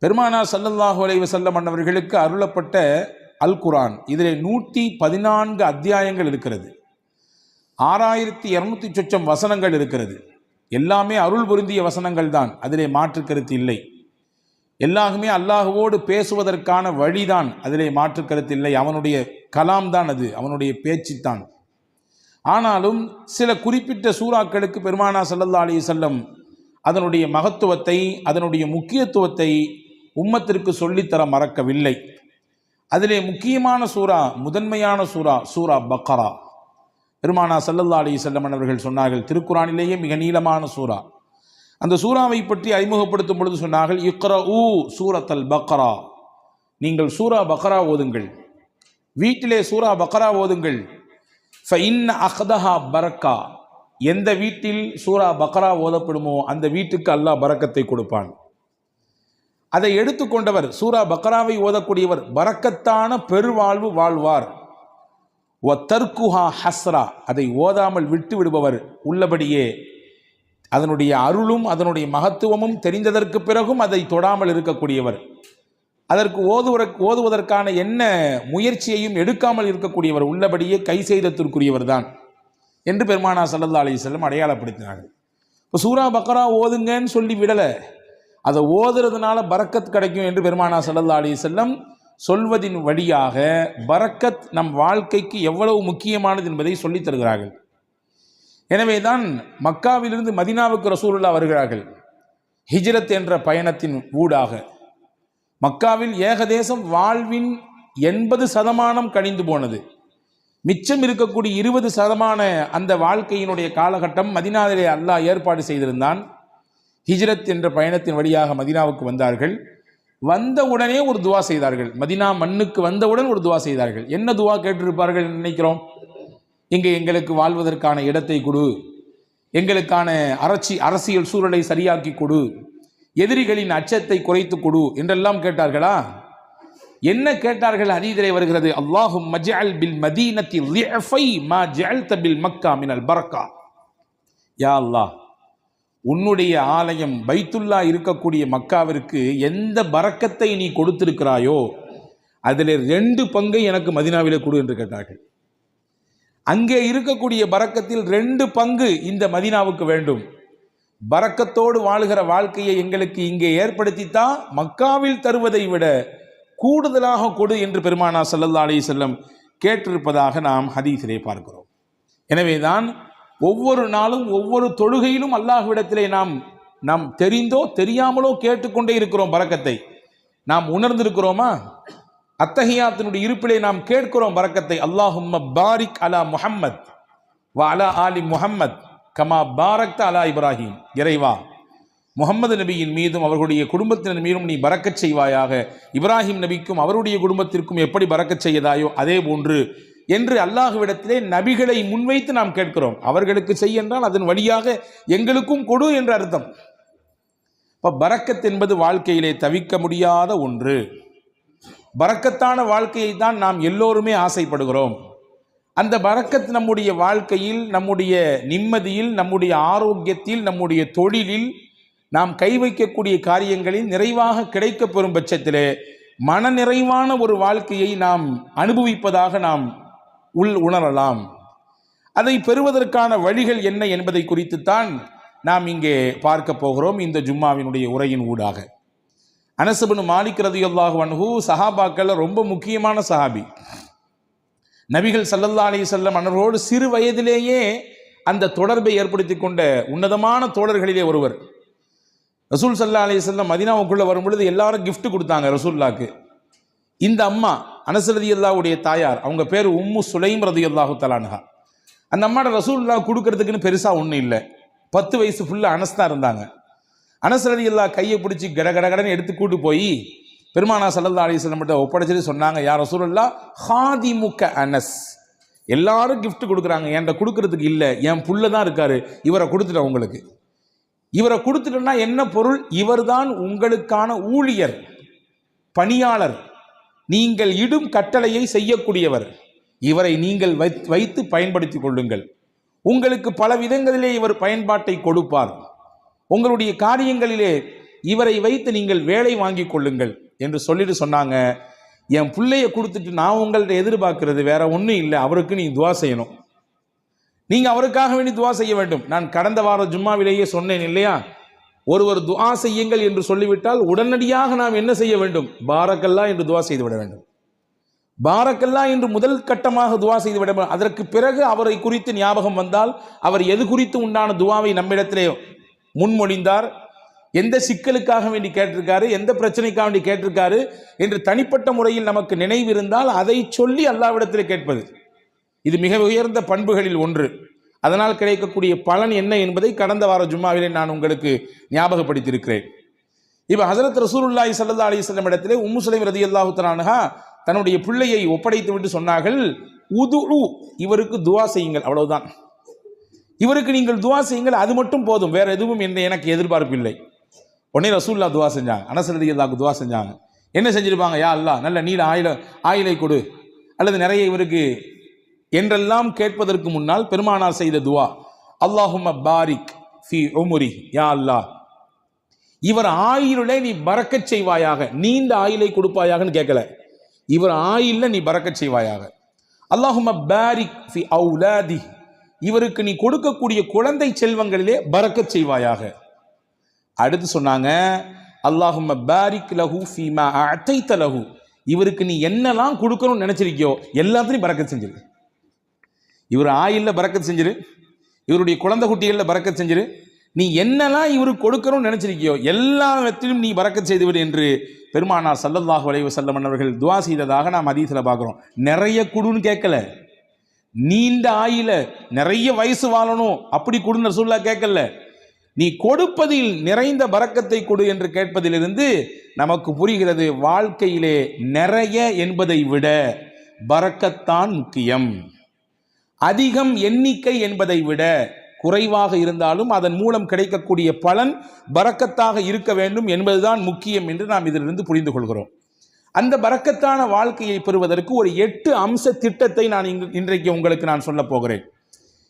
பெருமானார் ஸல்லல்லாஹு அலைஹி வஸல்லம் அன்னவர்களுக்கு அருளப்பட்ட அல் குர்ஆன், இதில் 114 அத்தியாயங்கள் இருக்கிறது. 6200 சொச்சம் வசனங்கள் இருக்கிறது. எல்லாமே அருள் பொருந்திய வசனங்கள் தான், அதிலே மாற்று கருத்து இல்லை. எல்லாருமே அல்லாஹுவோடு பேசுவதற்கான வழிதான், அதிலே மாற்று கருத்து இல்லை. அவனுடைய கலாம் தான் அது, அவனுடைய பேச்சு தான். ஆனாலும் சில குறிப்பிட்ட சூறாக்களுக்கு பெருமானார் ஸல்லல்லாஹு அலைஹி வஸல்லம் அதனுடைய மகத்துவத்தை, அதனுடைய முக்கியத்துவத்தை உம்மத்திற்கு சொல்லித்தர மறக்கவில்லை. அதிலே முக்கியமான சூரா, முதன்மையான சூரா சூரா பக்ரா. பெருமானார் ஸல்லல்லாஹு அலைஹி வஸல்லம் அவர்கள் சொன்னார்கள், திருக்குரானிலேயே மிக நீளமான சூரா. அந்த சூறாவை பற்றி அறிமுகப்படுத்தும் பொழுது சொன்னார்கள், இக்ரஊ சூரத்தல் பக்ரா, நீங்கள் சூரா பக்ரா ஓதுங்கள், வீட்டிலே சூரா பக்ரா ஓதுங்கள். ஃபஇன்ன அக்தஹா பரக்கா, எந்த வீட்டில் சூரா பக்ரா ஓதப்படுமோ அந்த வீட்டுக்கு அல்லாஹ் பரக்கத்தை கொடுப்பான். அதை எடுத்துக்கொண்டவர், சூரா பக்ராவை ஓதக்கூடியவர் பரக்கத்தான பெருவாழ்வு வாழ்வார். வ தர்குஹா ஹஸ்ரா, அதை ஓதாமல் விட்டு விடுபவர் உள்ளபடியே அதனுடைய அருளும் அதனுடைய மகத்துவமும் தெரிந்ததற்கு பிறகும் அதை தொடாமல் இருக்கக்கூடியவர், அதற்கு ஓதுவதற்கான என்ன முயற்சியையும் எடுக்காமல் இருக்கக்கூடியவர் உள்ளபடியே கை செய்தத்திற்குரியவர் தான் என்று பெருமானார் ஸல்லல்லாஹு அலைஹி வஸல்லம் அடையாளப்படுத்தினார்கள். இப்போ சூரா பக்ரா ஓதுங்கன்னு சொல்லி விடலை, அதை ஓதுறதுனால பரக்கத் கிடைக்கும் என்று பெருமானார் ஸல்லல்லாஹு அலைஹி வஸல்லம் சொல்வதின் வழியாக பரக்கத் நம் வாழ்க்கைக்கு எவ்வளவு முக்கியமானது என்பதை சொல்லித் தருகிறார்கள். எனவே தான் மக்காவிலிருந்து மதீனாவுக்கு ரசூலுல்லாஹ் வருகிறார்கள். ஹிஜ்ரத் என்ற பயணத்தின் ஊடாக மக்காவில் ஏகதேசம் வாழ்வின் 80% கழிந்து போனது. மிச்சம் இருக்கக்கூடிய 20% அந்த வாழ்க்கையினுடைய காலகட்டம் மதீனாவிலே அல்லாஹ் ஏற்பாடு செய்திருந்தான். ஹிஜ்ரத் என்ற பயணத்தின் வழியாக மதீனாவுக்கு வந்தார்கள். வந்தவுடனே ஒரு துவா செய்தார்கள். மதீனா மண்ணுக்கு வந்தவுடன் ஒரு துவா செய்தார்கள். என்ன துவா கேட்டிருப்பார்கள் நினைக்கிறோம்? இங்கே எங்களுக்கு வாழ்வதற்கான இடத்தை கொடு, எங்களுக்கான அரசியல் சூழலை சரியாக்கி கொடு, எதிரிகளின் அச்சத்தை குறைத்து கொடு என்றெல்லாம் கேட்டார்களா? என்ன கேட்டார்கள்? ஹதீஸிலே வருகிறது, அல்லாஹும்ம ஜஅல் பில் மதீனத்தி லிஅஃபை மா ஜஅல்த பில் மக்கா மினல் பரக்கா. யா அல்லாஹ், உன்னுடைய ஆலயம் பைத்துல்லா இருக்கக்கூடிய மக்காவிற்கு எந்த பரக்கத்தை நீ கொடுத்திருக்கிறாயோ அதில் 2 பங்கை எனக்கு மதீனாவிலே கொடு என்று கேட்டார்கள். அங்கே இருக்கக்கூடிய பரக்கத்தில் 2 பங்கு இந்த மதீனாவுக்கு வேண்டும். பரக்கத்தோடு வாழுகிற வாழ்க்கையை எங்களுக்கு இங்கே ஏற்படுத்தித்தான் மக்காவில் தருவதை விட கூடுதலாக கொடு என்று பெருமானார் ஸல்லல்லாஹு அலைஹி வஸல்லம் கேட்டிருப்பதாக நாம் ஹதீஸிலே பார்க்கிறோம். எனவேதான் ஒவ்வொரு நாளும் ஒவ்வொரு தொழுகையிலும் அல்லாஹ்விடத்திலே நாம் தெரிந்தோ தெரியாமலோ கேட்டுக்கொண்டே இருக்கிறோம் பரக்கத்தை. நாம் உணர்ந்திருக்கிறோமா? அத்தஹியாத்தினுடைய இருப்பிலே நாம் கேட்கிறோம் பரக்கத்தை. அல்லாஹும்ம பாரிக் அலா முஹம்மத் வ அலா ஆலி முஹம்மத் கமா பாரக்த அலா இப்ராஹிம். இறைவா, முஹம்மது நபியின் மீதும் அவர்களுடைய குடும்பத்தினர் மீதும் நீ பரக்கச் செய்வாயாக, இப்ராஹிம் நபிக்கும் அவருடைய குடும்பத்திற்கும் எப்படி பரக்கச் செய்யதாயோ அதே போன்று என்று அல்லாஹ்விடத்திலே நபிகளை முன்வைத்து நாம் கேட்கிறோம். அவர்களுக்கு செய் என்றால் அதன் வழியாக எங்களுக்கும் கொடு என்ற அர்த்தம். இப்போ பரக்கத் என்பது வாழ்க்கையிலே தவிர்க்க முடியாத ஒன்று. பரக்கத்தான வாழ்க்கையை தான் நாம் எல்லோருமே ஆசைப்படுகிறோம். அந்த பரக்கத் நம்முடைய வாழ்க்கையில், நம்முடைய நிம்மதியில், நம்முடைய ஆரோக்கியத்தில், நம்முடைய தொழிலில், நாம் கை வைக்கக்கூடிய காரியங்களில் நிறைவாக கிடைக்கப் பெறும் பட்சத்திலே மன நிறைவான ஒரு வாழ்க்கையை நாம் அனுபவிப்பதாக நாம் உணரலாம். அதை பெறுவதற்கான வழிகள் என்ன என்பதை குறித்துத்தான் நாம் இங்கே பார்க்க போகிறோம் இந்த ஜும்மாவினுடைய உரையின் ஊடாக. அனஸ் இப்னு மாலிக் ரலியல்லாஹு அன்ஹு சஹாபாக்கள் ரொம்ப முக்கியமான சஹாபி. நபிகள் ஸல்லல்லாஹு அலைஹி வஸல்லம் அவர்களோடு சிறு வயதிலேயே அந்த தொடர்பை ஏற்படுத்தி கொண்ட உன்னதமான தோழர்களிலே ஒருவர். ரசூல் ஸல்லல்லாஹு அலைஹி வஸல்லம் மதீனாவுக்குள்ளே வரும்பொழுது எல்லாரும் கிஃப்ட் கொடுத்தாங்க ரசூலுல்லாஹ்க்கு. இந்த அம்மா அனஸ் ரலியல்லாஹுடைய தாயார், அவங்க பேர் உம்மு சுலைம் ரலியல்லாஹு தஆலா அன்ஹா. அந்த அம்மாட்ட ரசூலுல்லாஹ் கொடுக்கறதுக்குன்னு பெருசாக ஒன்றும் இல்லை. 10 வயசு ஃபுல்லாக அனஸ் தான் இருந்தாங்க. அனஸ் ரலியல்லாஹு கையை பிடிச்சி கடகடன்னு எடுத்து கூட்டு போய் பெருமானார் ஸல்லல்லாஹு அலைஹி வஸல்லம் கிட்ட ஒப்படைச்சிட்டு சொன்னாங்க, யா ரசூலுல்லாஹ் ஹாதிமுக அனஸ். எல்லாரும் கிஃப்ட் கொடுக்குறாங்க, என்கிட்ட கொடுக்கறதுக்கு இல்லை, என் புள்ள தான் இருக்காரு, இவரை கொடுத்துட்டேன் உங்களுக்கு. இவரை கொடுத்துட்டோன்னா என்ன பொருள்? இவர்தான் உங்களுக்கான ஊழியர், பணியாளர், நீங்கள் இடும் கட்டளையை செய்யக்கூடியவர். இவரை நீங்கள் வைத்து பயன்படுத்தி கொள்ளுங்கள். உங்களுக்கு பல விதங்களிலே இவர் பயன்பாட்டை கொடுப்பார். உங்களுடைய காரியங்களிலே இவரை வைத்து நீங்கள் வேலை வாங்கி கொள்ளுங்கள் என்று சொல்லிட்டு சொன்னாங்க, என் பிள்ளைய கொடுத்துட்டு நான் உங்கள்ட்ட எதிர்பார்க்கிறது வேற ஒன்றும் இல்லை, அவருக்கு நீ துவா செய்யணும், நீங்கள் அவருக்காக வேண்டி துவா செய்ய வேண்டும். நான் கடந்த வார ஜும்மாவிலேயே சொன்னேன் இல்லையா, ஒருவர் துவா செய்யுங்கள் என்று சொல்லிவிட்டால் உடனடியாக நாம் என்ன செய்ய வேண்டும்? பாரக்கல்லா என்று துவா செய்து விட வேண்டும். பாரக்கல்லா என்று முதல் கட்டமாக துவா செய்து விட வேண்டும். அதற்கு பிறகு அவரை குறித்து ஞாபகம் வந்தால் அவர் எது குறித்து உண்டான துவாவை நம்மிடத்திலே முன்மொழிந்தார், எந்த சிக்கலுக்காக வேண்டி கேட்டிருக்காரு, எந்த பிரச்சனைக்காக வேண்டி கேட்டிருக்காரு என்று தனிப்பட்ட முறையில் நமக்கு நினைவு இருந்தால் அதை சொல்லி அல்லாஹ்விடத்தில் கேட்பது, இது மிக உயர்ந்த பண்புகளில் ஒன்று. அதனால் கிடைக்கக்கூடிய பலன் என்ன என்பதை கடந்த வார ஜும்மாவிலே நான் உங்களுக்கு ஞாபகப்படுத்தியிருக்கிறேன். இப்போ ஹஸரத் ரசூலுல்லாஹி ஸல்லல்லாஹு அலைஹி வஸல்லம் இடத்திலே உம்மு சுலைம் ரலியல்லாஹு தஆலா அன்ஹா தன்னுடைய பிள்ளையை ஒப்படைத்து விட்டு சொன்னார்கள், உதுஉ, இவருக்கு துவா செய்யுங்கள், அவ்வளவுதான், இவருக்கு நீங்கள் துவா செய்யுங்கள், அது மட்டும் போதும், வேற எதுவும் எனக்கு எதிர்பார்ப்பு இல்லை. உடனே ரசூலுல்லாஹ் துவா செஞ்சாங்க, அனஸ் ரலியல்லாஹு துவா செஞ்சாங்க. என்ன செஞ்சிருப்பாங்க? யா அல்லாஹ் நல்ல நீல ஆயிலை கொடு அல்லது நிறைய இவருக்கு என்றெல்லாம் கேட்பதற்கு முன்னால் பெருமானார் செய்த துவா, அல்லாஹும்ம பாரிக் ஃபி உம்ரி, யா அல்லாஹ் இவர் ஆயிலே நீ பரக்கச் செய்வாயாக, நீண்ட ஆயிலை கொடுப்பாயாகன்னு கேட்கல, இவர் ஆயில்ல நீ பரக்கச் செய்வாயாக. அல்லாஹும்ம பாரிக் ஃபி அவுலாதி, இவருக்கு நீ கொடுக்கக்கூடிய குழந்தை செல்வங்களிலே பரக்கச் செய்வாயாக. அடுத்து சொன்னாங்க, அல்லாஹும்ம பாரிக் லஹு ஃபீமா அதைத லஹு, இவருக்கு நீ என்னெல்லாம் கொடுக்கணும்னு நினைச்சிருக்கியோ எல்லாத்தையும் பரக்கத் செஞ்சிரு. இவர் ஆயில்ல பரக்கத் செஞ்சிரு, இவருடைய குழந்தை குட்டிகளில் பரக்கத் செஞ்சிரு, நீ என்னெல்லாம் இவருக்கு கொடுக்கணும்னு நினைச்சிருக்கியோ எல்லாத்திலும் நீ பரக்கத் செய்துவிடு என்று பெருமானார் ஸல்லல்லாஹு அலைஹி வஸல்லம் அவர்கள் துவா செய்ததாக நாம் ஹதீஸ்ல பார்க்கிறோம். நிறைய குடுன்னு கேட்கல, நீண்ட ஆயில நிறைய வயசு வாழணும் அப்படி கொடுன்னு ரசூலுல்லாஹ் கேட்கல, நீ கொடுப்பதில் நிறைந்த பரக்கத்தை கொடு என்று கேட்பதிலிருந்து நமக்கு புரிகிறது, வாழ்க்கையிலே நிறைய என்பதை விட பரக்கத்தான் முக்கியம். அதிகம் எண்ணிக்கை என்பதை விட குறைவாக இருந்தாலும் அதன் மூலம் கிடைக்கக்கூடிய பலன் பரக்கத்தாக இருக்க வேண்டும் என்பதுதான் முக்கியம் என்று நாம் இதிலிருந்து புரிந்து கொள்கிறோம். அந்த பரக்கத்தான வாழ்க்கையை பெறுவதற்கு ஒரு 8 அம்ச திட்டத்தை நான் இன்றைக்கு உங்களுக்கு நான் சொல்ல போகிறேன்.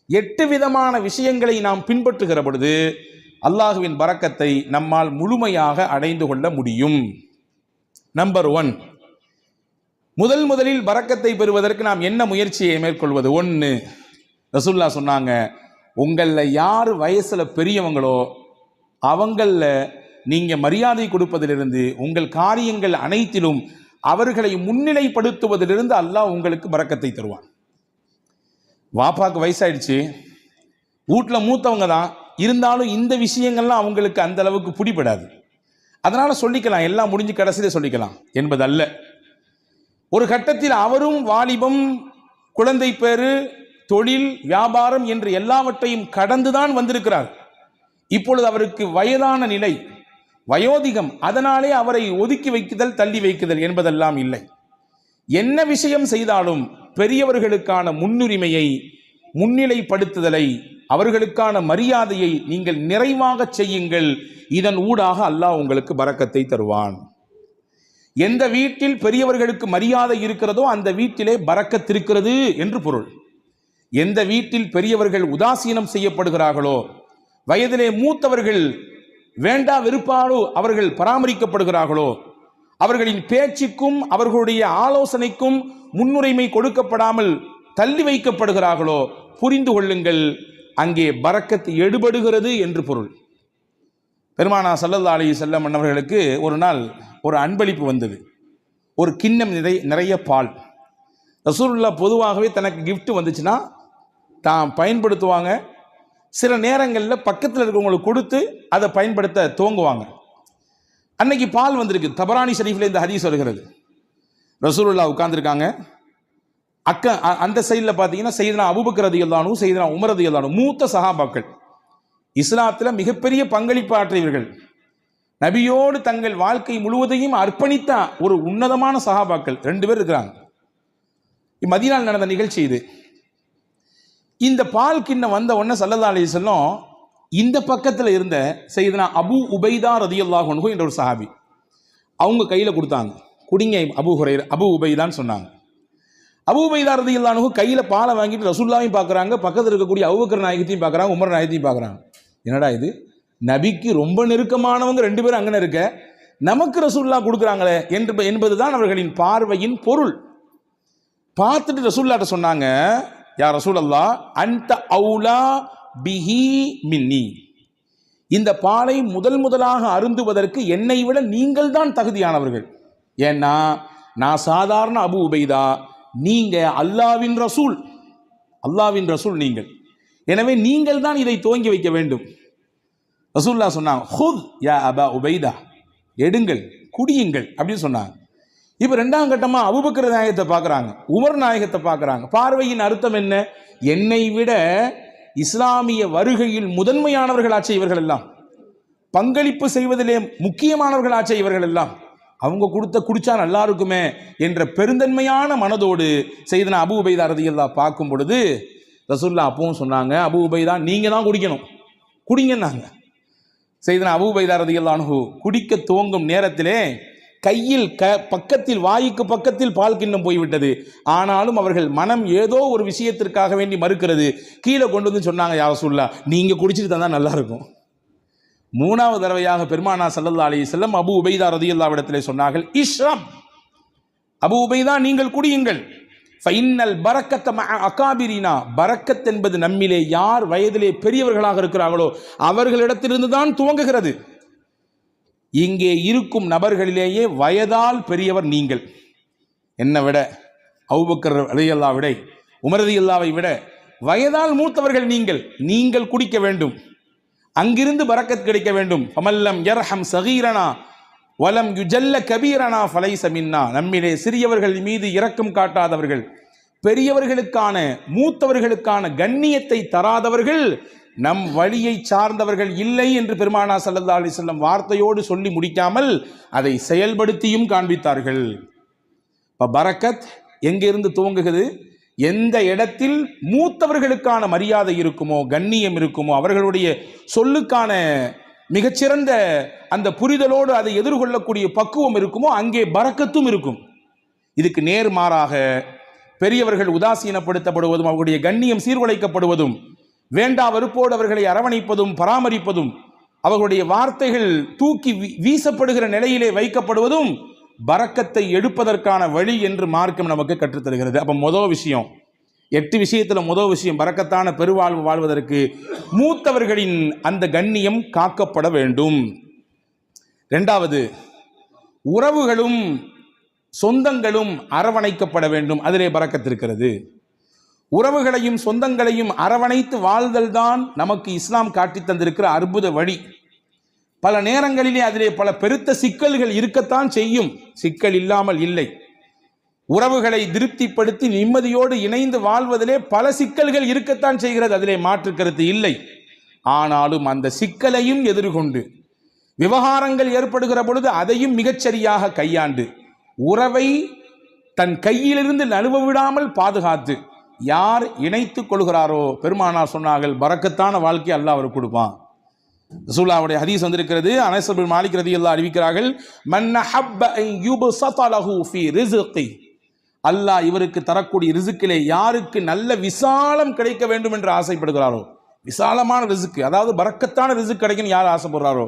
8 விதமான விஷயங்களை நாம் பின்பற்றுகிற பொழுது அல்லாஹுவின் பரக்கத்தை நம்மால் முழுமையாக அடைந்து கொள்ள முடியும். நம்பர் 1, முதலில் பரக்கத்தை பெறுவதற்கு நாம் என்ன முயற்சியை மேற்கொள்வது? 1, ரசூலுல்லாஹ் சொன்னாங்க, உங்களில் யார் வயசுல பெரியவங்களோ அவங்களில் நீங்க மரியாதை கொடுப்பதிலிருந்து உங்கள் காரியங்கள் அனைத்திலும் அவர்களை முன்னிலைப்படுத்துவதிலிருந்து அல்லாஹ் உங்களுக்கு பரக்கத்தை தருவான். வாப்பாக்கு வயசாயிடுச்சு, வீட்டில் மூத்தவங்க தான் இருந்தாலும் இந்த விஷயங்கள்லாம் அவங்களுக்கு அந்த அளவுக்கு பிடிபடாது, அதனால சொல்லிக்கலாம், எல்லாம் முடிஞ்சு கடைசியில சொல்லிக்கலாம் என்பதல்ல. ஒரு கட்டத்தில் அவரும் வாலிபம், குழந்தை பேரு, தொழில், வியாபாரம் என்று எல்லாவற்றையும் கடந்துதான் வந்திருக்கிறார். இப்பொழுது அவருக்கு வயதான நிலை, வயோதிகம், அதனாலே அவரை ஒதுக்கி வைக்குதல், தள்ளி வைக்குதல் என்பதெல்லாம் இல்லை. என்ன விஷயம் செய்தாலும் பெரியவர்களுக்கான முன்னுரிமையை, முன்னிலைப்படுத்துதலை, அவர்களுக்கான மரியாதையை நீங்கள் நிறைவாக செய்யுங்கள். இதன் ஊடாக அல்லாஹ் உங்களுக்கு பரக்கத்தை தருவான். எந்த வீட்டில் பெரியவர்களுக்கு மரியாதை இருக்கிறதோ அந்த வீட்டிலே பரக்கத் இருக்கிறது என்று பொருள். எந்த வீட்டில் பெரியவர்கள் உதாசீனம் செய்யப்படுகிறார்களோ, வயதிலே மூத்தவர்கள் வேண்டா வெறுப்பாலோ அவர்கள் பராமரிக்கப்படுகிறார்களோ, அவர்களின் பேச்சுக்கும் அவர்களுடைய ஆலோசனைக்கும் முன்னுரிமை கொடுக்கப்படாமல் தள்ளி வைக்கப்படுகிறார்களோ, புரிந்து கொள்ளுங்கள், அங்கே பரக்கத் எடுபடுகிறது என்று பொருள். பெருமானார் ஸல்லல்லாஹு அலைஹி வஸல்லம் அவர்களுக்கு ஒரு நாள் ஒரு அன்பளிப்பு வந்தது. ஒரு கிண்ணம் நிறைய பால். ரசூலுல்லாஹ் பொதுவாகவே தனக்கு கிஃப்ட் வந்துச்சுன்னா தான் பயன்படுத்துவாங்க. சில நேரங்களில் பக்கத்தில் இருக்கிறவங்களுக்கு கொடுத்து அதை பயன்படுத்த துவங்குவாங்க. அன்னைக்கு பால் வந்திருக்கு. தபரானி ஷரீஃபில் இந்த ஹதீஸ் வருகிறது. ரசூலுல்லாஹ் உட்கார்ந்துருக்காங்க. அந்த சைடில் பார்த்தீங்கன்னா சையதுனா அபூபக்கர் ரலியல்லாஹு அன்ஹு, சையதுனா உமர் ரலியல்லாஹு அன்ஹு, மூத்த சஹாபாக்கள், இஸ்லாத்தில் மிகப்பெரிய பங்களிப்பு ஆற்றியவர்கள், நபியோடு தங்கள் வாழ்க்கை முழுவதையும் அர்ப்பணித்த ஒரு உன்னதமான சஹாபாக்கள் 2 பேர் இருக்கிறாங்க. மதீனாவில் நடந்த நிகழ்ச்சி இது. இந்த பால் கிண்ணம் வந்த உடனே ஸல்லல்லாஹு அலைஹி வஸல்லம் இந்த பக்கத்தில் இருந்த சையதுனா அபூ உபைதா ரலியல்லாஹு அன்ஹு என்ற ஒரு சஹாபி, அவங்க கையில் கொடுத்தாங்க. குடிங்க அபூ உபைதான்னு சொன்னாங்க. அபூ உபைதா ரலியல்லாஹு அன்ஹு கையில் பாலை வாங்கிட்டு ரசூலுல்லாஹையும் பார்க்குறாங்க, பக்கத்தில் இருக்கக்கூடிய அபூபக்கர் நாயகத்தையும் பார்க்குறாங்க, உமர் நாயகத்தையும் பார்க்குறாங்க. என்னடா இது, நபிக்கு ரொம்ப நெருக்கமானவங்க 2 பேரும் அங்கே இருக்க, நமக்கு ரசூலுல்லாஹ் கொடுக்குறாங்களே என்பதுதான் அவர்களின் பார்வையின் பொருள். பார்த்துட்டு ரசூலுல்லாஹ்ட்ட சொன்னாங்க, யா ரசூலல்லாஹ் அன்த அவுலா பிஹி மின்னி, இந்த பாலை முதலாக அருந்துவதற்கு என்னை விட நீங்கள் தான் தகுதியானவர்கள். ஏன்னா நான் சாதாரண அபு உபைதா, நீங்க அல்லாஹ்வின் ரசூல் நீங்கள். எனவே நீங்கள் தான் இதை துவங்கி வைக்க வேண்டும். ரசூலுல்லாஹ் சொன்னாங்க, ஹுத் யா அபா உபைதா, எடுங்கள், குடியுங்கள் அப்படின்னு சொன்னாங்க. இப்போ 2ஆம் கட்டமா அபூபக்கர் நாயகத்தை பார்க்குறாங்க, உமர் நாயகத்தை பார்க்குறாங்க. பார்வையின் அர்த்தம் என்ன? என்னை விட இஸ்லாமிய வருகையில் முதன்மையானவர்களாச்சே இவர்கள் எல்லாம், பங்களிப்பு செய்வதிலே முக்கியமானவர்களாச்சே இவர்கள் எல்லாம், அவங்க குடிச்சா நல்லா இருக்குமே என்ற பெருந்தன்மையான மனதோடு செய்தனா அபூ உபைதா ரலியல்லாஹு பார்க்கும் பொழுது ரசூலுல்லாஹ் அப்பவும் சொன்னாங்க, அபூ உபைதா நீங்க தான் குடிக்கணும், குடிங்கன்னாங்க. செய்தனா அபூ உபைதா ரலியல்லாஹு அன்ஹு குடிக்க துவங்கும் நேரத்திலே கையில் பக்கத்தில், வாய்க்கு பக்கத்தில் பால் கிண்ணம் போய்விட்டது. ஆனாலும் அவர்கள் மனம் ஏதோ ஒரு விஷயத்திற்காக வேண்டி மறுக்கிறது. கீழே கொண்டு வந்து சொன்னாங்க, யா ரசூலுல்லாஹ் நீங்க குடிச்சிட்டு தந்தா நல்லா இருக்கும். 3வது தடவையாக பெருமானார் ஸல்லல்லாஹு அலைஹி வஸல்லம் அபூ உபைதா ரலியல்லாஹு இடத்திலே சொன்னார்கள், இஷ்ரப், அபூ உபைதா நீங்கள் குடியுங்கள். ஃபைன்னல் பரக்கத்த மஅ அகாபிரினா, பரக்கத் என்பது நம்மிலே யார் வயதிலே பெரியவர்களாக இருக்கிறார்களோ அவர்களிடத்திலிருந்து தான் துவங்குகிறது. இங்கே இருக்கும் நபர்களிலேயே வயதால் பெரியவர் நீங்கள். என்னை விட, அபூபக்கர் ரலியல்லாஹு விட, உமர் ரலியல்லாஹு விட வயதால் மூத்தவர்கள் நீங்கள் குடிக்க வேண்டும். அங்கிருந்து பரக்கத் கிடைக்க வேண்டும். ஃபமல்லம் யர்ஹம் சகீரனா வலம் யுஜல்ல கபீரனா ஃபலைஸ மின்னா, நம்மிலே சிறியவர்கள் மீது இரக்கம் காட்டாதவர்கள், பெரியவர்களுக்கான மூத்தவர்களுக்கான கண்ணியத்தை தராதவர்கள் நம் வழியை சார்ந்தவர்கள் இல்லை என்று பெருமானார் ஸல்லல்லாஹு அலைஹி வஸல்லம் வார்த்தையோடு சொல்லி முடிக்காமல் அதை செயல்படுத்தியும் காண்பித்தார்கள். பரக்கத் எங்கிருந்து துவங்குகிறது? எந்த இடத்தில் மூத்தவர்களுக்கான மரியாதை இருக்குமோ, கண்ணியம் இருக்குமோ, அவர்களுடைய சொல்லுக்கான மிகச்சிறந்த அந்த புரிதலோடு அதை எதிர்கொள்ளக்கூடிய பக்குவம் இருக்குமோ, அங்கே பரக்கத்தும் இருக்கும். இதுக்கு நேர்மாறாக பெரியவர்கள் உதாசீனப்படுத்தப்படுவதும், அவர்களுடைய கண்ணியம் சீர்குலைக்கப்படுவதும், வேண்டா வெறுப்போடு அவர்களை அரவணைப்பதும் பராமரிப்பதும், அவர்களுடைய வார்த்தைகள் தூக்கி வீசப்படுகிற நிலையிலே வைக்கப்படுவதும் பரக்கத்தை எடுப்பதற்கான வழி என்று மார்க்கம் நமக்கு கற்றுத்தருகிறது. அப்போ முதல் விஷயம், 8 விஷயத்தில் முதல் விஷயம், பரக்கத்தான பெருவாழ்வு வாழ்வதற்கு மூத்தவர்களின் அந்த கண்ணியம் காக்கப்பட வேண்டும். 2வது, உறவுகளும் சொந்தங்களும் அரவணைக்கப்பட வேண்டும். அதிலே பரக்கத் இருக்கிறது. உறவுகளையும் சொந்தங்களையும் அரவணைத்து வாழ்தல் தான் நமக்கு இஸ்லாம் காட்டி தந்திருக்கிற அற்புத வழி. பல நேரங்களிலே அதிலே பல பெருத்த சிக்கல்கள் இருக்கத்தான் செய்யும், சிக்கல் இல்லாமல் இல்லை. உறவுகளை திருப்திப்படுத்தி நிம்மதியோடு இணைந்து வாழ்வதிலே பல சிக்கல்கள் இருக்கத்தான் செய்கிறது, அதிலே மாற்று கருத்து இல்லை. ஆனாலும் அந்த சிக்கலையும் எதிர்கொண்டு விவகாரங்கள் ஏற்படுகிற பொழுது அதையும் மிகச்சரியாக கையாண்டு உறவை தன் கையிலிருந்து நழுவ விடாமல் பாதுகாத்து யார் இணைத்துக் கொள்கிறாரோ, பெருமானார் சொன்னார்கள், பரக்கத்தான வாழ்க்கை அல்லாஹ் அவருக்கு கொடுப்பான். ரசூலுல்லாஹ்வுடைய ஹதீஸ் வந்திருக்கிறது. அனஸ் பின் மாலிக் ரலியல்லாஹு அறிவிக்கிறார்கள், மன் ஹப்ப அன் யுப்ஸத லஹு ஃபீ ரிஸ்கி, அல்லாஹ் இவருக்கு தரக்கூடிய ரிஸ்கிலே யாருக்கு நல்ல விசாலம் கிடைக்க வேண்டும் என்று ஆசைப்படுகிறாரோ, விசாலமான ரிஸ்க், அதாவது பரக்கத்தான ரிஸ்க் கிடைக்கும் யார் ஆசைப்படுறாரோ,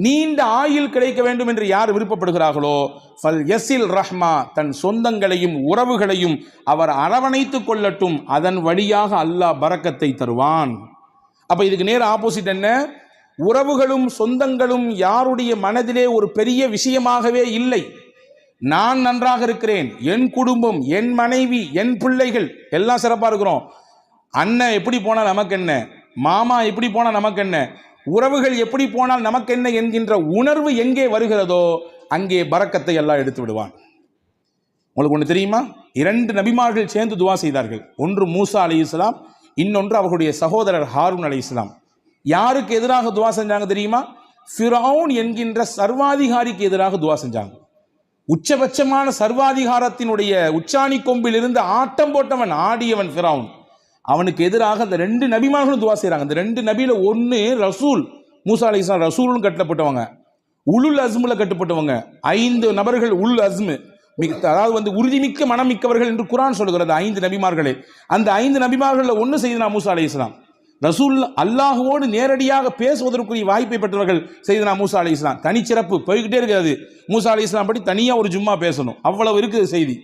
நீண்ட ஆயுள் கிடைக்க வேண்டும் என்று யார் விருப்பப்படுகிறார்களோ, ஃபல் யஸில் ரஹ்மா, தன் சொந்தங்களையும் உறவுகளையும் அவர் அரவணைத்துக் கொள்ளட்டும், அதன் வழியாக அல்லாஹ் பரக்கத்தை தருவான். அப்ப இதுக்கு நேர் ஆப்போசிட் என்ன? உறவுகளும் சொந்தங்களும் யாருடைய மனதிலே ஒரு பெரிய விஷயமாகவே இல்லை. நான் நன்றாக இருக்கிறேன், என் குடும்பம், என் மனைவி, என் பிள்ளைகள் எல்லாம் சிறப்பாக இருக்கிறோம், அண்ணன் எப்படி போனால் நமக்கு என்ன, மாமா எப்படி போனால் நமக்கு என்ன, உறவுகள் எப்படி போனால் நமக்கு என்ன என்கின்ற உணர்வு எங்கே வருகிறதோ அங்கே பரக்கத்தை எல்லாம் எடுத்து விடுவான். உங்களுக்கு ஒன்று தெரியுமா? 2 நபிமார்கள் சேர்ந்து துவா செய்தார்கள். ஒன்று மூசா அலைஹிஸ்ஸலாம், இன்னொன்று அவர்களுடைய சகோதரர் ஹாரூன் அலைஹிஸ்ஸலாம். யாருக்கு எதிராக துவா செஞ்சாங்க தெரியுமா? ஃபிரௌன் என்கின்ற சர்வாதிகாரிக்கு எதிராக துவா செஞ்சாங்க. உச்சபட்சமான சர்வாதிகாரத்தினுடைய உச்சாணி கொம்பில் இருந்து ஆட்டம் போட்டவன், ஆடியவன் ஃபிரௌன். அவனுக்கு எதிராக அந்த 2 நபிமார்களும் துவா செய்கிறாங்க. அந்த 2 நபியில் ஒன்று ரசூல், மூசா அலைஹிஸ்ஸலாம் ரசூலும் கட்டப்பட்டவங்க, உலுல் அஸ்முல கட்டுப்பட்டவங்க. 5 நபர்கள் உல் அஸ்மு, அதாவது உறுதிமிக்க மனம் மிக்கவர்கள் என்று குர்ஆன் சொல்கிறது 5 நபிமார்களே. அந்த 5 நபிமார்களில் ஒன்று செய்தனா மூசா அலைஹிஸ்ஸலாம். ரசூல் அல்லாஹுவோடு நேரடியாக பேசுவதற்குரிய வாய்ப்பை பெற்றவர்கள் செய்தனா மூசா அலைஹிஸ்ஸலாம். தனிச்சிறப்பு போய்கிட்டே இருக்காது. மூசா அலைஹிஸ்ஸலாம் பற்றி தனியாக ஒரு ஜும்மா பேசணும், அவ்வளவு இருக்குது செய்தி.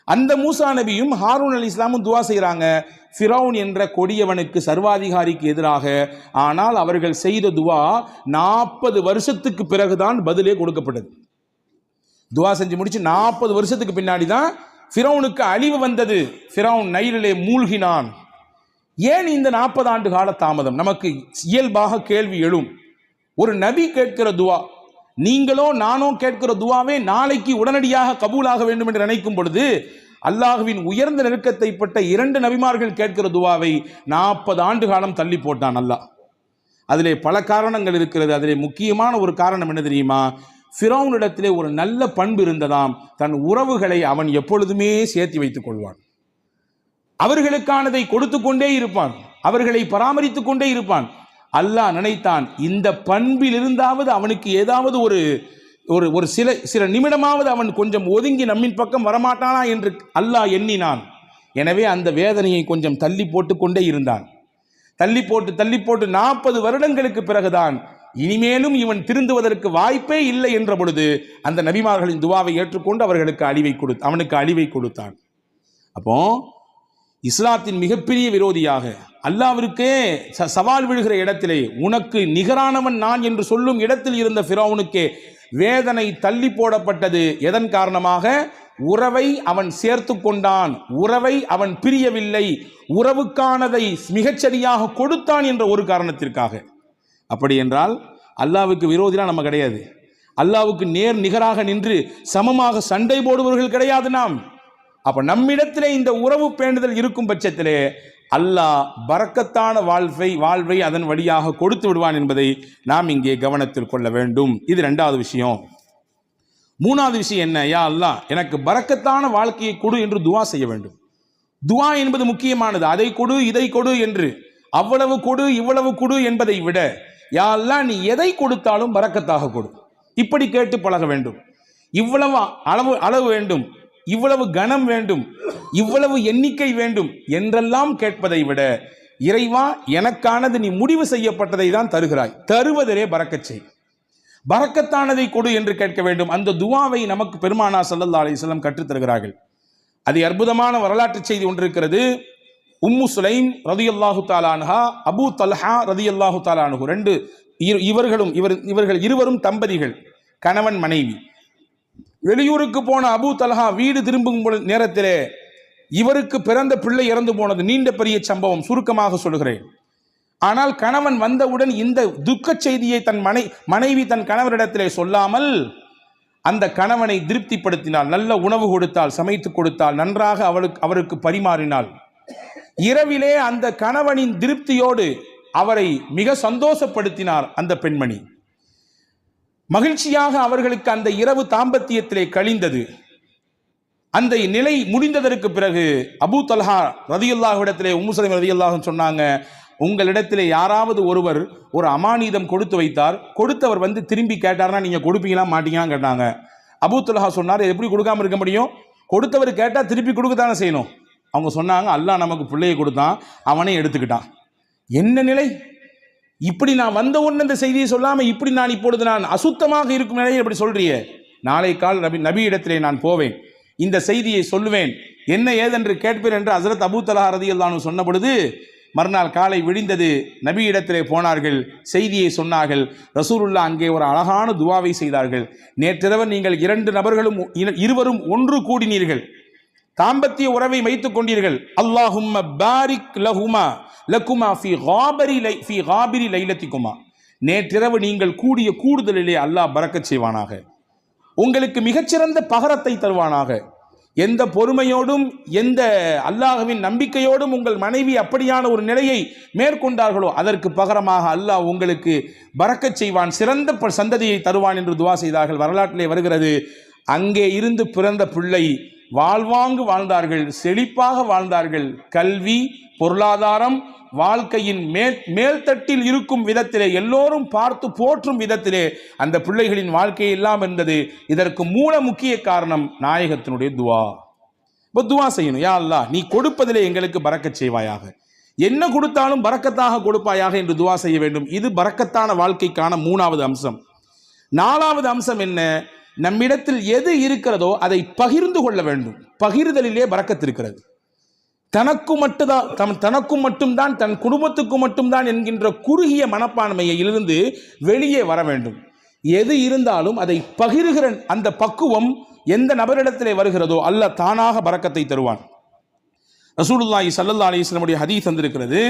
அந்த மூசா நபியும் ஹாரூன் அலைஹிஸ்ஸலாமும் துவா செய்கிறாங்க ஃபிரௌன் என்ற கொடியவனுக்கு, சர்வாதிகாரிக்கு எதிராக. ஆனால் அவர்கள் செய்த துவா 40 வருஷத்துக்கு பிறகுதான் பதிலே கொடுக்கப்பட்டது. துவா செஞ்சு முடிச்சு 40 வருஷத்துக்கு பின்னாடி தான் ஃபிரௌனுக்கு அழிவு வந்தது. ஃபிரௌன் நைலிலே மூழ்கினான். ஏன் இந்த 40 ஆண்டு கால தாமதம்? நமக்கு இயல்பாக கேள்வி எழும். ஒரு நபி கேட்கிற துவா, நீங்களோ நானோ கேட்கிற துவாவே நாளைக்கு உடனடியாக கபூலாக வேண்டும் என்று நினைக்கும் பொழுது, அல்லாஹுவின் உயர்ந்த நெருக்கத்தை பட்ட 2 நபிமார்கள் கேட்கிற துவாவை 40 ஆண்டு காலம் தள்ளி போட்டான் அல்லாஹ். அதிலே பல காரணங்கள் இருக்கிறது. அதிலே முக்கியமான ஒரு காரணம் என்ன தெரியுமா? ஃபிரௌனிடத்திலே ஒரு நல்ல பண்பு இருந்ததாம். தன் உறவுகளை அவன் எப்பொழுதுமே சேர்த்து வைத்துக் கொள்வான். அவர்களுக்கானதை கொடுத்து கொண்டே இருப்பான், அவர்களை பராமரித்துக் கொண்டே இருப்பான். அல்லாஹ் நினைத்தான், இந்த பண்பில் இருந்தாவது அவனுக்கு ஏதாவது ஒரு சில நிமிடமாவது அவன் கொஞ்சம் ஒதுங்கி நம்மின் பக்கம் வரமாட்டானா என்று அல்லாஹ் எண்ணினான். எனவே அந்த வேதனையை கொஞ்சம் தள்ளி போட்டு கொண்டே இருந்தான். தள்ளி போட்டு 40 வருடங்களுக்கு பிறகுதான் இனிமேலும் இவன் திருந்துவதற்கு வாய்ப்பே இல்லை என்ற பொழுது அந்த நபிமார்களின் துவாவை ஏற்றுக்கொண்டு அவனுக்கு அழிவை கொடுத்தான். அப்போ இஸ்லாத்தின் மிகப்பெரிய விரோதியாக, அல்லாஹ்விற்கே சவால் விழுகிற இடத்திலே, உனக்கு நிகரானவன் நான் என்று சொல்லும் இடத்தில் இருந்த ஃபிரௌனுக்கே வேதனை தள்ளி போடப்பட்டது. எதன் காரணமாக? உறவை அவன் சேர்த்து கொண்டான், உறவை அவன் பிரியவில்லை, உறவுக்கானதை மிகச்சரியாக கொடுத்தான் என்ற ஒரு காரணத்திற்காக. அப்படி என்றால் அல்லாஹ்வுக்கு விரோதினா நம்ம கிடையாது. அல்லாஹ்வுக்கு நேர் நிகராக நின்று சமமாக சண்டை போடுபவர்கள் கிடையாது நாம். அப்ப நம்மிடத்திலே இந்த உறவு பேணுதல் இருக்கும் பட்சத்திலே அல்லாஹ் பரக்கத்தான வாழ்வை அதன் வழியாக கொடுத்து விடுவான் என்பதை நாம் இங்கே கவனத்தில் கொள்ள வேண்டும். இது 2வது விஷயம். 3வது விஷயம் என்ன? யா அல்லாஹ், எனக்கு பரக்கத்தான வாழ்க்கையை கொடு என்று துவா செய்ய வேண்டும். துவா என்பது முக்கியமானது. அதை கொடு, இதை கொடு என்று, அவ்வளவு கொடு, இவ்வளவு கொடு என்பதை விட, யா அல்லாஹ், நீ எதை கொடுத்தாலும் பரக்கத்தாக கொடு. இப்படி கேட்டு பழக வேண்டும். இவ்வளவு அளவு வேண்டும், இவ்வளவு கனம் வேண்டும், இவ்வளவு எண்ணிக்கை வேண்டும் என்றெல்லாம் கேட்பதை விட, இறைவா எனக்கானது நீ முடிவு செய்யப்பட்டதை தான் தருகிறாய், தருவதிலே பரக்கத் செய், பரக்கத்தானதை கொடு என்று கேட்க வேண்டும். அந்த துவாவை நமக்கு பெருமானார் ஸல்லல்லாஹு அலைஹி வஸல்லம் கற்றுத் தருகிறார்கள். அது அற்புதமான வரலாற்று செய்தி ஒன்று இருக்கிறது. உம்மு சுலைம் ரலியல்லாஹு தஆலா அன்ஹா, அபூ தல்ஹா ரலியல்லாஹு தஆலா அன்ஹு, இவர்கள் இருவரும் தம்பதிகள், கணவன் மனைவி. வெளியூருக்கு போன அபூ தல்ஹா வீடு திரும்பும் நேரத்திலே இவருக்கு பிறந்த பிள்ளை இறந்து போனது. நீண்ட பெரிய சம்பவம், சுருக்கமாக சொல்கிறேன். ஆனால் கணவன் வந்தவுடன் இந்த துக்க செய்தியை மனைவி தன் கணவரிடத்திலே சொல்லாமல் அந்த கணவனை திருப்திப்படுத்தினாள். நல்ல உணவு கொடுத்தாள், சமைத்து கொடுத்தாள், நன்றாக அவருக்கு பரிமாறினாள். இரவிலே அந்த கணவனின் திருப்தியோடு அவரை மிக சந்தோஷப்படுத்தினார் அந்த பெண்மணி. மகிழ்ச்சியாக அவர்களுக்கு அந்த இரவு தாம்பத்தியத்திலே கழிந்தது. அந்த நிலை முடிந்ததற்கு பிறகு அபூ தல்ஹா ரலியல்லாஹு இடத்திலே உம்மு சலமா ரலியல்லாஹு சொன்னாங்க, உங்களிடத்திலே யாராவது ஒருவர் ஒரு அமானிதம் கொடுத்து வைத்தார், கொடுத்தவர் வந்து திரும்பி கேட்டார்னா நீங்க கொடுப்பீங்களா மாட்டீங்களான்னு கேட்டாங்க. அபூ தல்ஹா சொன்னார், எப்படி கொடுக்காம இருக்க முடியும்? கொடுத்தவர் கேட்டால் திருப்பி கொடுக்கத்தானே செய்யணும். அவங்க சொன்னாங்க, அல்லாஹ் நமக்கு பிள்ளையை கொடுத்தான், அவனே எடுத்துக்கிட்டான். என்ன நிலை! இப்படி நான் வந்த உடனே இந்த செய்தியை சொல்லாம இப்படி நான் இப்பொழுது நான் அசுத்தமாக இருக்கும் நிலையில் இப்படி சொல்றியே, நாளை கால் நபி இடத்திலே நான் போவேன், இந்த செய்தியை சொல்லுவேன், என்ன ஏதென்று கேட்பேன் என்று ஹஸரத் அபூ தல்ஹா ரலியல்லாஹு அன்ஹு சொன்ன பொழுது மறுநாள் காலை விடிந்தது. நபி இடத்திலே போனார்கள், செய்தியை சொன்னார்கள். ரசூலுல்லாஹ் அங்கே ஒரு அழகான துவாவை செய்தார்கள். நேற்றிரவு நீங்கள் இருவரும் ஒன்று கூடினீர்கள், தாம்பத்திய உறவை வைத்துக் கொண்டீர்கள். அல்லாஹும்ம பாரிக் லகுமா ஃபீ காபிரி லைலத்திகுமா, நேற்றிரவு நீங்கள் கூடிய கூடுதலிலே அல்லாஹ் பரக்கத் செய்வானாக, உங்களுக்கு மிகச்சிறந்த பகரத்தை தருவானாக. எந்த பொறுமையோடும் எந்த அல்லாஹ்வின் நம்பிக்கையோடும் உங்கள் மனைவி அப்படியான ஒரு நிலையை மேற்கொண்டார்களோ அதற்கு பகரமாக அல்லாஹ் உங்களுக்கு பரக்கத் செய்வான், சிறந்த சந்ததியை தருவான் என்று துவா செய்தார்கள். வரலாற்றிலே வருகிறது, அங்கே இருந்து பிறந்த பிள்ளை வாழ்வாங்கு வாழ்ந்தார்கள், செழிப்பாக வாழ்ந்தார்கள். கல்வி, பொருளாதாரம், வாழ்க்கையின் மேல்தட்டில் இருக்கும் விதத்திலே, எல்லோரும் பார்த்து போற்றும் விதத்திலே அந்த பிள்ளைகளின் வாழ்க்கை எல்லாம் இருந்தது. இதற்கு மூல முக்கிய காரணம் நாயகத்தினுடைய துவா. இப்போ துவா செய்யணும், யா அல்லாஹ் நீ கொடுப்பதிலே எங்களுக்கு பரக்கத் செய்வாயாக, என்ன கொடுத்தாலும் பரக்கத்தாக கொடுப்பாயாக என்று துவா செய்ய வேண்டும். இது பரக்கத்தான வாழ்க்கைக்கான 3வது அம்சம். 4வது அம்சம் என்ன? நம்மிடத்தில் எது இருக்கிறதோ அதை பகிர்ந்து கொள்ள வேண்டும். பகிர்தலிலே பரக்கத்து இருக்கிறது. தனக்கும் மட்டும்தான் தன் குடும்பத்துக்கு மட்டும்தான் என்கின்ற குறுகிய மனப்பான்மையிலிருந்து வெளியே வர வேண்டும். எது இருந்தாலும் அதை பகிர்கிற அந்த பக்குவம் எந்த நபரிடத்திலே வருகிறதோ அல்லாஹ் தானாக பரக்கத்தை தருவான். ரசூலுல்லாஹி ஸல்லல்லாஹு அலைஹி வஸல்லம் ஹதீஸ் வந்திருக்கிறது,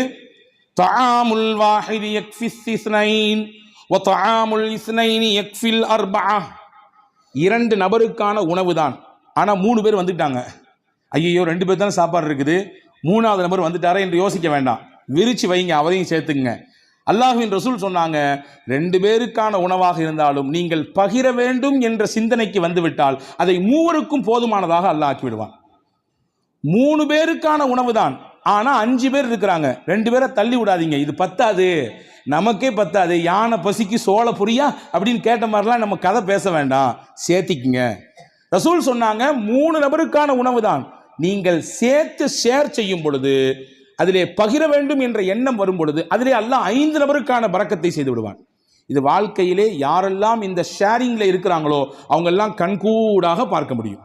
தஆமுல் வாஹிதி யக்ஃபிஸ் இஸ்னைன் வ தஆமுல் இஸ்னைனி யக்ஃபில் அர்பஆ. 2 நபருக்கான உணவு தான், ஆனால் 3 பேர் வந்துட்டாங்க. ஐயோ 2 பேர் தானே சாப்பாடு இருக்குது, 3வது நபர் வந்துட்டாரே என்று யோசிக்க வேண்டாம், விரிச்சு வைங்க, அவரையும் சேர்த்துங்க. அல்லாஹ்வின் ரசூல் சொன்னாங்க, 2 பேருக்கான உணவாக இருந்தாலும் நீங்கள் பகிர வேண்டும் என்ற சிந்தனைக்கு வந்துவிட்டால் அதை 3க்கும் போதுமானதாக அல்லாஹ் ஆக்கி விடுவான். 3 பேருக்கான உணவு தான், ஆனால் 5 பேர் இருக்கிறாங்க, 2 பேரை தள்ளி விடாதீங்க, இது பத்தாது, நமக்கே பத்தாது, யானை பசிக்கு சோள புரியா அப்படின்னு கேட்ட மாதிரிலாம் நம்ம கதை பேச வேண்டாம், சேர்த்திக்குங்க. ரசூல் சொன்னாங்க 3 நபருக்கான உணவு தான், நீங்கள் சேர்த்து ஷேர் செய்யும் பொழுது, அதிலே பகிர வேண்டும் என்ற எண்ணம் வரும் பொழுது அதிலே அல்லாஹ் 5 நபருக்கான பரக்கத்தை செய்து விடுவான். இது வாழ்க்கையிலே யாரெல்லாம் இந்த ஷேரிங்ல இருக்கிறாங்களோ அவங்க எல்லாம் கண்கூடாக பார்க்க முடியும்,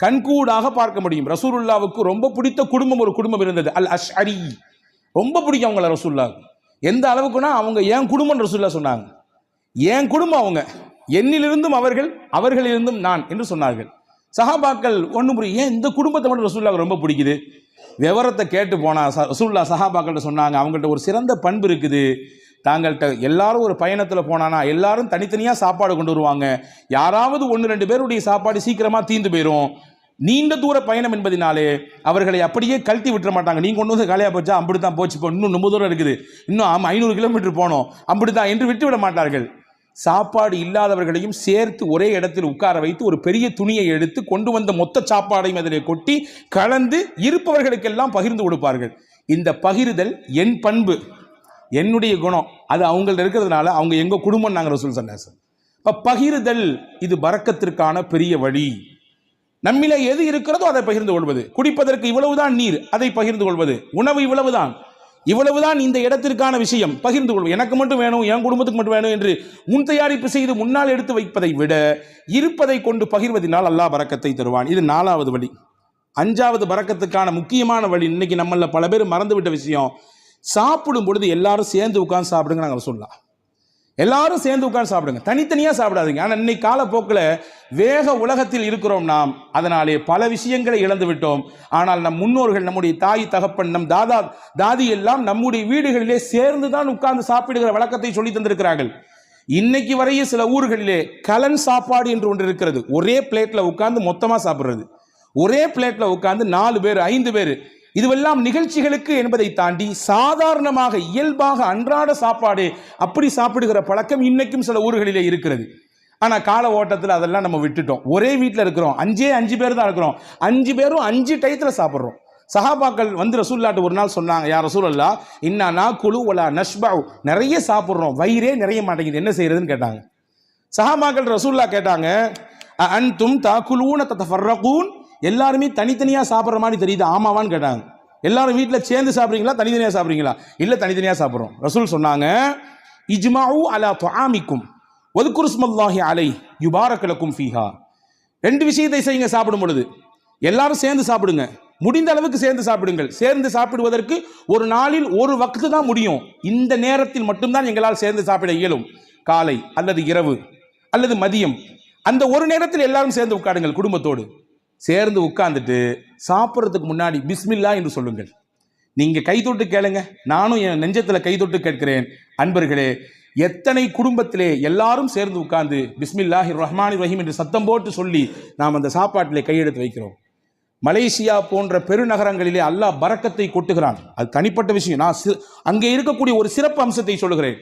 கண்கூடாக பார்க்க முடியும். ரசூலுல்லாவுக்கு ரொம்ப பிடித்த குடும்பம் ஒரு குடும்பம் இருந்தது, அல் அஷ்அரி. ரொம்ப பிடிக்கும் அவங்கள ரசூலுல்லாவுக்கு. எந்த அளவுக்குன்னா அவங்க என் குடும்பம் ரசூலுல்லா சொன்னாங்க. என் குடும்பம் அவங்க, என்னிலிருந்தும் அவர்கள், அவர்களிலிருந்தும் நான் என்று சொன்னார்கள். சஹாபாக்கள் ஒன்றும் புரியும், ஏன் இந்த குடும்பத்தை மட்டும் ரசூலுல்லாவுக்கு ரொம்ப பிடிக்குது? விவரத்தை கேட்டு போனா ரசூலுல்லாஹ் சஹாபாக்கள்கிட்ட சொன்னாங்க, அவங்கள்ட்ட ஒரு சிறந்த பண்பு இருக்குது. தாங்கள்கிட்ட எல்லாரும் ஒரு பயணத்தில் போனானா எல்லாரும் தனித்தனியாக சாப்பாடு கொண்டு வருவாங்க, யாராவது 1-2 பேருடைய சாப்பாடு சீக்கிரமாக தீர்ந்து போயிடும். நீண்ட தூர பயணம் என்பதினாலே அவர்களை அப்படியே கழட்டி விட்டுற மாட்டாங்க. நீங்கள் கொண்டு வந்து காலியாக போச்சா, அப்படித்தான் போச்சு, இப்போ இன்னும் 30 தூரம் இருக்குது, இன்னும் 500 கிலோமீட்டர் போனோம், அப்படித்தான் என்று விட்டு விட மாட்டார்கள். சாப்பாடு இல்லாதவர்களையும் சேர்த்து ஒரே இடத்தில் உட்கார வைத்து ஒரு பெரிய துணியை எடுத்து கொண்டு வந்த மொத்த சாப்பாடையும் அதிலே கொட்டி கலந்து இருப்பவர்களுக்கெல்லாம் பகிர்ந்து கொடுப்பார்கள். இந்த பகிர்தல் என் பண்பு, என்னுடைய குணம், அது அவங்கள்ட்ட இருக்கிறதுனால அவங்க எங்க குடும்பம் நாங்கள் ரசூல் ஸல்லல்லாஹு அலைஹி வஸல்லம். இப்போ பகிர்தல் இது பரக்கத்திற்கான பெரிய வழி. நம்மிலே எது இருக்கிறதோ அதை பகிர்ந்து கொள்வது. குடிப்பதற்கு இவ்வளவுதான் நீர், அதை பகிர்ந்து கொள்வது. உணவு இவ்வளவுதான் இந்த இடத்திற்கான விஷயம், பகிர்ந்து கொள்வது. எனக்கு மட்டும் வேணும், என் குடும்பத்துக்கு மட்டும் வேணும் என்று முன் தயாரிப்பு செய்து முன்னால் எடுத்து வைப்பதை விட இருப்பதை கொண்டு பகிர்வதனால் அல்லாஹ் பரக்கத்தை தருவான். இது 4வது வழி. 5வது பரக்கத்துக்கான முக்கியமான வழி, இன்னைக்கு நம்மள பல பேர் மறந்துவிட்ட விஷயம், சாப்பிடும் பொழுது எல்லாரும் சேர்ந்து உட்கார்ந்து சாப்பிடுங்க. நாங்கள் சொல்லலாம், எல்லாரும் சேர்ந்து உட்கார்ந்து சாப்பிடுங்க, தனித்தனியாக சாப்பிடாதீங்க. ஆனால் இன்னைக்கு காலப்போக்கில் வேக உலகத்தில் இருக்கிறோம் நாம், அதனாலே பல விஷயங்களை இழந்து விட்டோம். ஆனால் நம் முன்னோர்கள், நம்முடைய தாய் தகப்பன், நம் தாதி எல்லாம் நம்முடைய வீடுகளிலே சேர்ந்து தான் உட்கார்ந்து சாப்பிடுகிற வழக்கத்தை சொல்லி தந்திருக்கிறார்கள். இன்னைக்கு வரைய சில ஊர்களிலே கலன் சாப்பாடு என்று ஒன்று இருக்கிறது. ஒரே பிளேட்ல உட்கார்ந்து மொத்தமாக சாப்பிடுறது, ஒரே பிளேட்ல உட்கார்ந்து 4 பேர் 5 பேர், இதுவெல்லாம் நிகழ்ச்சிகளுக்கு என்பதை தாண்டி சாதாரணமாக இயல்பாக அன்றாட சாப்பாடு அப்படி சாப்பிடுகிற பழக்கம் இன்னைக்கும் சில ஊர்களிலே இருக்கிறது. ஆனால் கால ஓட்டத்தில் அதெல்லாம் நம்ம விட்டுட்டோம். ஒரே வீட்டில் இருக்கிறோம், 5 பேர் தான் இருக்கிறோம், 5 பேரும் 5 டயத்தில் சாப்பிட்றோம். சஹாபாக்கள் வந்து ரசூலுல்லாஹ்ட்ட ஒரு நாள் சொன்னாங்க, யா ரசூலல்லாஹ் இன்னா நாக்குலு வலா நஷ்பஉ, நிறைய சாப்பிட்றோம், வயிறே நிறைய மாட்டேங்குது, என்ன செய்யறதுன்னு கேட்டாங்க. சஹாபாக்கள் ரசூலுல்லாஹ் கேட்டாங்க, அன்தும் தாக்குலூன ததஃபர்ரகூன், எல்லாருமே தனித்தனியாக சாப்பிட்ற மாதிரி தெரியுது, ஆமாவான்னு கேட்டாங்க. எல்லாரும் வீட்டில் சேர்ந்து சாப்பிட்றீங்களா, தனித்தனியாக சாப்பிட்றீங்களா? இல்லை, தனித்தனியாக சாப்பிட்றோம். ரசூல் சொன்னாங்க, இஜ்மாஉ அலா துஆமிக்கும் வذ்குரு ஸ்மல்லாஹி அலைஹி யுபாரக லக்கும் ஃபீஹா. 2 விஷயத்தை செய்யுங்க சாப்பிடும் பொழுது. எல்லாரும் சேர்ந்து சாப்பிடுங்க, முடிந்த அளவுக்கு சேர்ந்து சாப்பிடுங்கள். சேர்ந்து சாப்பிடுவதற்கு ஒரு நாளில் ஒரு வக்து தான் முடியும், இந்த நேரத்தில் மட்டும்தான் எங்களால் சேர்ந்து சாப்பிட இயலும். காலை அல்லது இரவு அல்லது மதியம், அந்த ஒரு நேரத்தில் எல்லாரும் சேர்ந்து உட்காருங்கள் குடும்பத்தோடு. சேர்ந்து உட்கார்ந்துட்டு சாப்பிட்றதுக்கு முன்னாடி பிஸ்மில்லா என்று சொல்லுங்கள். நீங்க கை தொட்டு கேளுங்க, நானும் என் நெஞ்சத்துல கை தொட்டு கேட்கிறேன். அன்பர்களே, எத்தனை குடும்பத்திலே எல்லாரும் சேர்ந்து உட்கார்ந்து பிஸ்மில்லாஹிர் ரஹ்மானிர் ரஹீம் என்று சத்தம் போட்டு சொல்லி நாம் அந்த சாப்பாட்டிலே கையெடுத்து வைக்கிறோம். மலேசியா போன்ற பெருநகரங்களிலே அல்லாஹ் பரக்கத்தை கொட்டுகிறான், அது தனிப்பட்ட விஷயம். நான் அங்கே இருக்கக்கூடிய ஒரு சிறப்பு அம்சத்தை சொல்லுகிறேன்.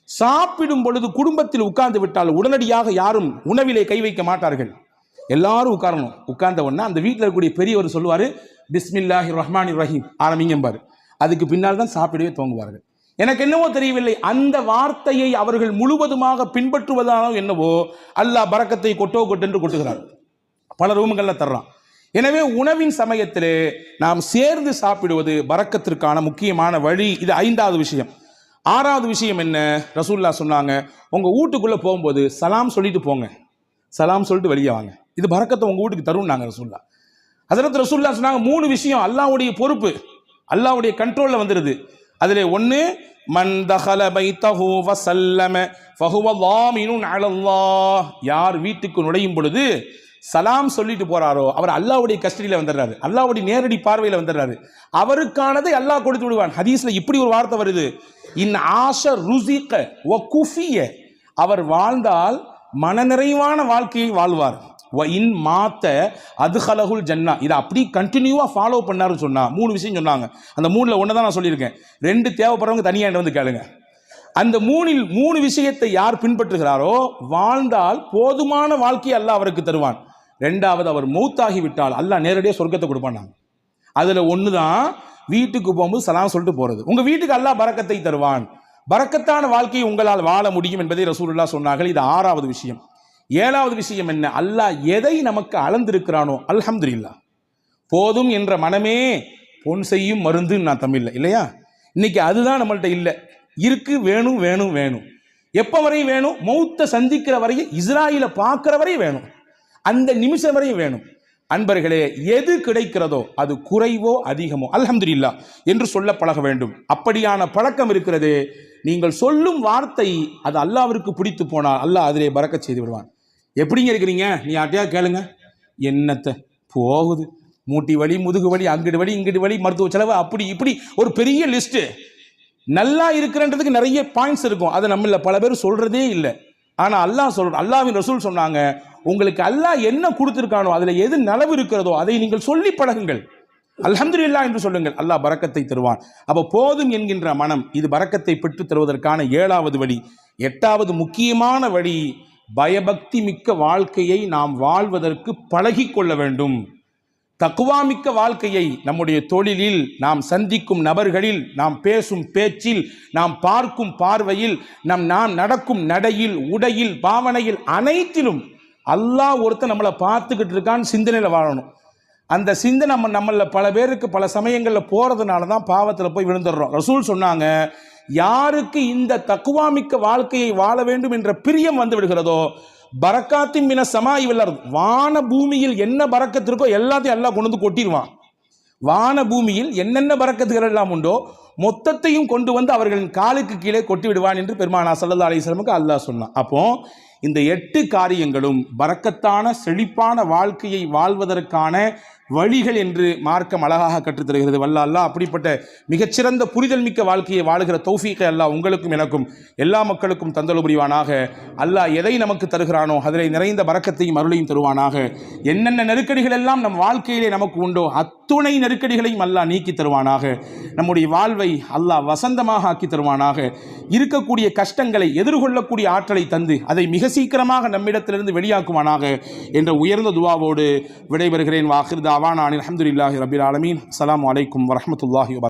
சாப்பிடும் பொழுது குடும்பத்தில் உட்கார்ந்து விட்டால் உடனடியாக யாரும் உணவிலே கை வைக்க மாட்டார்கள். எல்லாரும் உட்காரணும். உட்கார்ந்த உடனே அந்த வீட்டில் இருக்கக்கூடிய பெரியவர் சொல்லுவார், பிஸ்மில்லாஹிர் ரஹ்மானிர் ரஹீம் ஆரம்பிங்கம்பார். அதுக்கு பின்னால் தான் சாப்பிடவே துவங்குவார்கள். எனக்கு என்னவோ தெரியவில்லை, அந்த வார்த்தையை அவர்கள் முழுவதுமாக பின்பற்றுவதானோ என்னவோ அல்லாஹ் பரக்கத்தை கொட்டோ கொட்டென்று கொட்டுகிறார். பல ரூமுகளில் தர்றான். எனவே உணவின் சமயத்திலே நாம் சேர்ந்து சாப்பிடுவது பரக்கத்திற்கான முக்கியமான வழி. இது 5வது விஷயம். 6வது விஷயம் என்ன? ரசூலுல்லாஹ் சொன்னாங்க, உங்கள் வீட்டுக்குள்ளே போகும்போது சலாம் சொல்லிட்டு போங்க, சலாம் சொல்லிட்டு வெளியே வாங்க. இது பரக்கத்தை உங்கள் வீட்டுக்கு தரும் நாங்கள் ரசூலுல்லாஹ். ஹஸரத் ரசூலுல்லாஹ் சொன்னாங்க 3 விஷயம் அல்லாஹ்வுடைய பொறுப்பு, அல்லாஹ்வுடைய கண்ட்ரோலில் வந்துடுது. அதில் 1, மன் தஹல பைத்தஹு வஸல்லம ஃபஹுவ லாமினுன் அலல்லாஹ். யார் வீட்டுக்கு நுழையும் பொழுது சலாம் சொல்லிட்டு போறாரோ அவர் அல்லாஹ்வுடைய கஸ்டடியில் வந்துடுறாரு, அல்லாஹ்வுடைய நேரடி பார்வையில் வந்துடுறாரு. அவருக்கானதை அல்லாஹ் கொடுத்து விடுவான். ஹதீஸ்ல இப்படி ஒரு வார்த்தை வருது, இன் ஆஷ ருஸிக வ குஃபிய. அவர் வாழ்ந்தால் மனநிறைவான வாழ்க்கையை வாழ்வார். வ இன் மாத்த அதுஹலகுல் ஜன்னா. இதை அப்படி கண்டினியூவாக ஃபாலோ பண்ணாருன்னு சொன்னா 3 விஷயம் சொன்னாங்க. அந்த 3ல் 1 தான் நான் சொல்லியிருக்கேன். 2 தேவைப்படுறவங்க தனியாக வந்து கேளுங்க. அந்த 3ல் 3 விஷயத்தை யார் பின்பற்றுகிறாரோ வாழ்ந்தால் போதுமான வாழ்க்கையை அல்லாஹ் அவருக்கு தருவான். 2வது, அவர் மௌத்தாகி விட்டால் அல்லாஹ் நேரடியாக சொர்க்கத்தை கொடுப்பான். அதில் 1 தான் வீட்டுக்கு போகும்போது சலாம் சொல்லிட்டு போகிறது. உங்கள் வீட்டுக்கு அல்லாஹ் பரக்கத்தை தருவான். பரக்கத்தான வாழ்க்கையை உங்களால் வாழ முடியும் என்பதை ரசூலுல்லாஹ் சொன்னார்கள். இது 6வது விஷயம். 7வது விஷயம் என்ன? அல்லாஹ் எதை நமக்கு அளந்திருக்கிறானோ அல்ஹம்துலில்லாஹ். போதும் என்ற மனமே பொன் செய்யும் மருந்துன்னு நான் தமிழில் இல்லையா? இன்னைக்கு அதுதான் நம்மள்கிட்ட இல்லை. இருக்கு, வேணும் வேணும் வேணும். எப்போ வரையும் வேணும்? மௌத்தை சந்திக்கிற வரையும், இஸ்ராயிலை பார்க்குற வரையும் வேணும், அந்த நிமிஷம் வரையும் வேணும். அன்பர்களே, எது கிடைக்கிறதோ அது குறைவோ அதிகமோ அல்ஹம்துலில்லாஹ் என்று சொல்ல பழக வேண்டும். அப்படியான பழக்கம் இருக்கிறது. நீங்கள் சொல்லும் வார்த்தை அது அல்லாஹ்விற்கு பிடித்து போனால் அல்லாஹ் அதிலே பரக்கத் செய்து விடுவான். எப்படிங்க இருக்கிறீங்க? நீ யார்ட்டையா கேளுங்க, என்னத்தை போகுது, மூட்டி வலி, முதுகு வலி, அங்கிடு வலி, இங்கிடு வலி, மருத்துவ செலவு, அப்படி இப்படி ஒரு பெரிய லிஸ்ட்டு. நல்லா இருக்கிறன்றதுக்கு நிறைய பாயிண்ட்ஸ் இருக்கும், அதை நம்மள பல பேர் சொல்றதே இல்லை. ஆனால் அல்லாஹ்வின் ரசூல் சொன்னாங்க, உங்களுக்கு அல்லாஹ் என்ன கொடுத்திருக்கானோ அதில் எது நலவு இருக்கிறதோ அதை நீங்கள் சொல்லி பழகுங்கள், அல்ஹம்துலில்லாஹ் என்று சொல்லுங்கள், அல்லாஹ் பரக்கத்தை தருவான். அப்போ போதும் என்கின்ற மனம் இது பரக்கத்தை பெற்று தருவதற்கான 7வது வழி. 8வது முக்கியமான வழி, பயபக்தி மிக்க வாழ்க்கையை நாம் வாழ்வதற்கு பழகி கொள்ள வேண்டும். தக்வா மிக்க வாழ்க்கையை நம்முடைய தொழிலில், நாம் சந்திக்கும் நபர்களில், நாம் பேசும் பேச்சில், நாம் பார்க்கும் பார்வையில், நாம் நடக்கும் நடையில், உடையில், பாவனையில், அனைத்திலும் அல்லாஹ் ஒருத்தன் நம்மளை பார்த்துக்கிட்டு இருக்கான்னு சிந்தனையில் வாழணும். அந்த சிந்தனை நம்மள பல பேருக்கு பல சமயங்களில் போகிறதுனால தான் பாவத்தில் போய் விழுந்துடுறோம். ரசூல் சொன்னாங்க, யாருக்கு இந்த தக்வா மிக்க வாழ்க்கையை வாழ வேண்டும் என்ற பிரியம் வந்து விடுகிறதோ, பரக்காத்தின் மின சமாய் வல்லர், வான பூமியில் என்ன பரக்கத்து இருக்கோ எல்லாத்தையும் அல்லாஹ் கொண்டு வந்து கொட்டிடுவான். வான பூமியில் என்னென்ன பரக்கத்துகள் எல்லாம் உண்டோ மொத்தத்தையும் கொண்டு வந்து அவர்களின் காலுக்கு கீழே கொட்டி விடுவான் என்று பெருமானார் ஸல்லல்லாஹு அலைஹி வஸல்லம் அல்லாஹ் சொன்னான். அப்போ இந்த 8 காரியங்களும் பரக்கத்தான செழிப்பான வாழ்க்கையை வாழ்வதற்கான வழிகள் என்று மார்க்கம் அழகாக கற்றுத்தருகிறது. வல்ல அல்லாஹ் அப்படிப்பட்ட மிகச்சிறந்த புரிதல் மிக்க வாழ்க்கையை வாழுகிற தௌஃபீகை அல்லாஹ் உங்களுக்கும் எனக்கும் எல்லா மக்களுக்கும் தந்தல் புரிவானாக. அல்லாஹ் எதை நமக்கு தருகிறானோ அதில் நிறைந்த பரக்கத்தையும் அருளையும் தருவானாக. என்னென்ன நெருக்கடிகள் எல்லாம் நம் வாழ்க்கையிலே நமக்கு உண்டோ அத்துணை நெருக்கடிகளையும் அல்லாஹ் நீக்கி தருவானாக. நம்முடைய வாழ்வை அல்லாஹ் வசந்தமாக ஆக்கி தருவானாக. இருக்கக்கூடிய கஷ்டங்களை எதிர்கொள்ளக்கூடிய ஆற்றலை தந்து அதை மிக சீக்கிரமாக நம்மிடத்திலிருந்து வெளியாக்குவானாக என்ற உயர்ந்த துஆவோடு விடைபெறுகிறேன். வாஹிர் தாவானா அல்ஹம்துலில்லாஹி ரப்பில் ஆலமீன். அஸ்ஸலாமு அலைக்கும் வரஹ்மத்துல்லாஹி வபரகாத்துஹு.